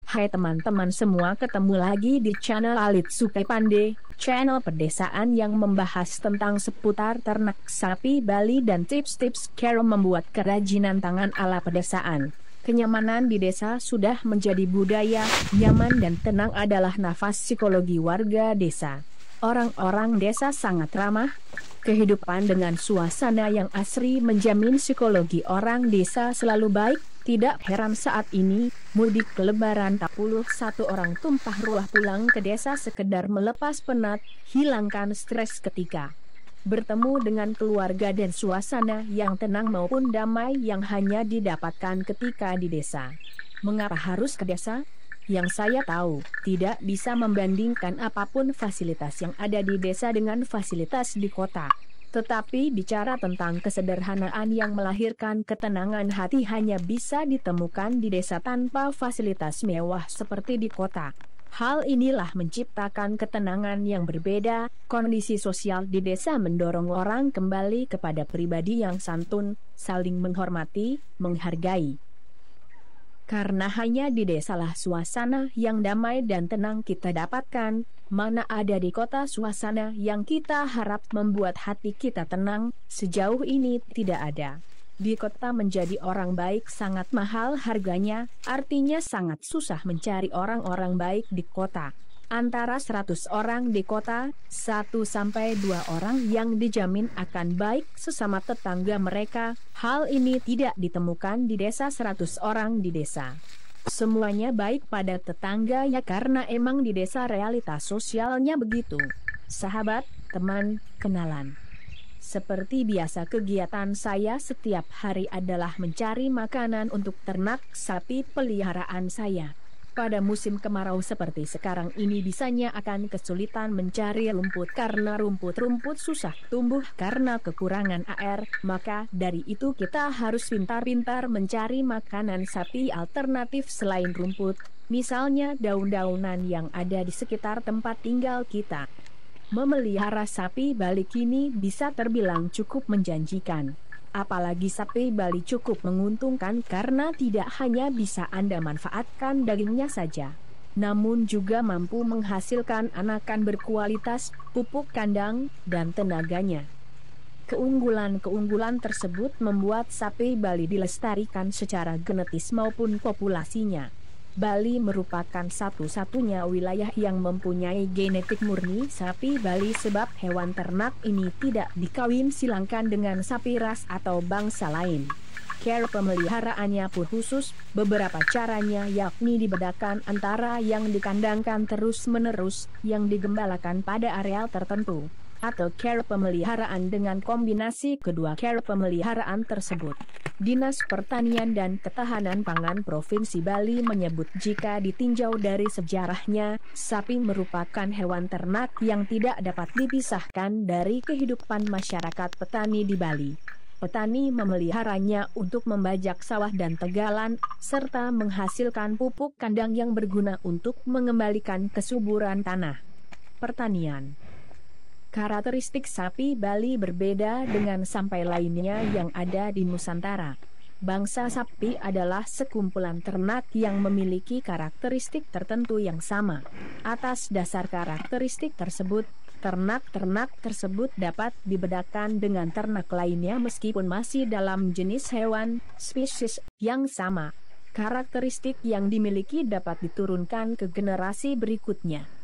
Hai teman-teman semua, ketemu lagi di channel Alit Sukai Pande, channel pedesaan yang membahas tentang seputar ternak sapi Bali dan tips-tips cara membuat kerajinan tangan ala pedesaan. Kenyamanan di desa sudah menjadi budaya, nyaman dan tenang adalah nafas psikologi warga desa. Orang-orang desa sangat ramah, kehidupan dengan suasana yang asri menjamin psikologi orang desa selalu baik. Tidak heran saat ini, mudik lebaran tak puluh satu orang tumpah ruah pulang ke desa sekedar melepas penat, hilangkan stres ketika bertemu dengan keluarga dan suasana yang tenang maupun damai yang hanya didapatkan ketika di desa. Mengapa harus ke desa? Yang saya tahu, tidak bisa membandingkan apapun fasilitas yang ada di desa dengan fasilitas di kota. Tetapi bicara tentang kesederhanaan yang melahirkan ketenangan hati hanya bisa ditemukan di desa tanpa fasilitas mewah seperti di kota. Hal inilah menciptakan ketenangan yang berbeda. Kondisi sosial di desa mendorong orang kembali kepada pribadi yang santun, saling menghormati, menghargai. Karena hanya di desalah suasana yang damai dan tenang kita dapatkan, mana ada di kota suasana yang kita harap membuat hati kita tenang, sejauh ini tidak ada. Di kota menjadi orang baik sangat mahal harganya, artinya sangat susah mencari orang-orang baik di kota. Antara 100 orang di kota, 1-2 orang yang dijamin akan baik sesama tetangga mereka. Hal ini tidak ditemukan di desa. 100 orang di desa semuanya baik pada tetangga ya, karena emang di desa realitas sosialnya begitu. Sahabat, teman, kenalan. Seperti biasa kegiatan saya setiap hari adalah mencari makanan untuk ternak sapi peliharaan saya. Pada musim kemarau seperti sekarang ini bisanya akan kesulitan mencari rumput karena rumput-rumput susah tumbuh karena kekurangan air, maka dari itu kita harus pintar-pintar mencari makanan sapi alternatif selain rumput, misalnya daun-daunan yang ada di sekitar tempat tinggal kita. Memelihara sapi Bali kini bisa terbilang cukup menjanjikan. Apalagi sapi Bali cukup menguntungkan karena tidak hanya bisa Anda manfaatkan dagingnya saja, namun juga mampu menghasilkan anakan berkualitas, pupuk kandang, dan tenaganya. Keunggulan-keunggulan tersebut membuat sapi Bali dilestarikan secara genetis maupun populasinya. Bali merupakan satu-satunya wilayah yang mempunyai genetik murni sapi Bali sebab hewan ternak ini tidak dikawin silangkan dengan sapi ras atau bangsa lain. Cara pemeliharaannya pun khusus, beberapa caranya yakni dibedakan antara yang dikandangkan terus-menerus, yang digembalakan pada areal tertentu, atau cara pemeliharaan dengan kombinasi kedua cara pemeliharaan tersebut. Dinas Pertanian dan Ketahanan Pangan Provinsi Bali menyebut jika ditinjau dari sejarahnya, sapi merupakan hewan ternak yang tidak dapat dipisahkan dari kehidupan masyarakat petani di Bali. Petani memeliharanya untuk membajak sawah dan tegalan, serta menghasilkan pupuk kandang yang berguna untuk mengembalikan kesuburan tanah. Pertanian. Karakteristik sapi Bali berbeda dengan sampai lainnya yang ada di Nusantara. Bangsa sapi adalah sekumpulan ternak yang memiliki karakteristik tertentu yang sama. Atas dasar karakteristik tersebut, ternak-ternak tersebut dapat dibedakan dengan ternak lainnya meskipun masih dalam jenis hewan, spesies yang sama. Karakteristik yang dimiliki dapat diturunkan ke generasi berikutnya.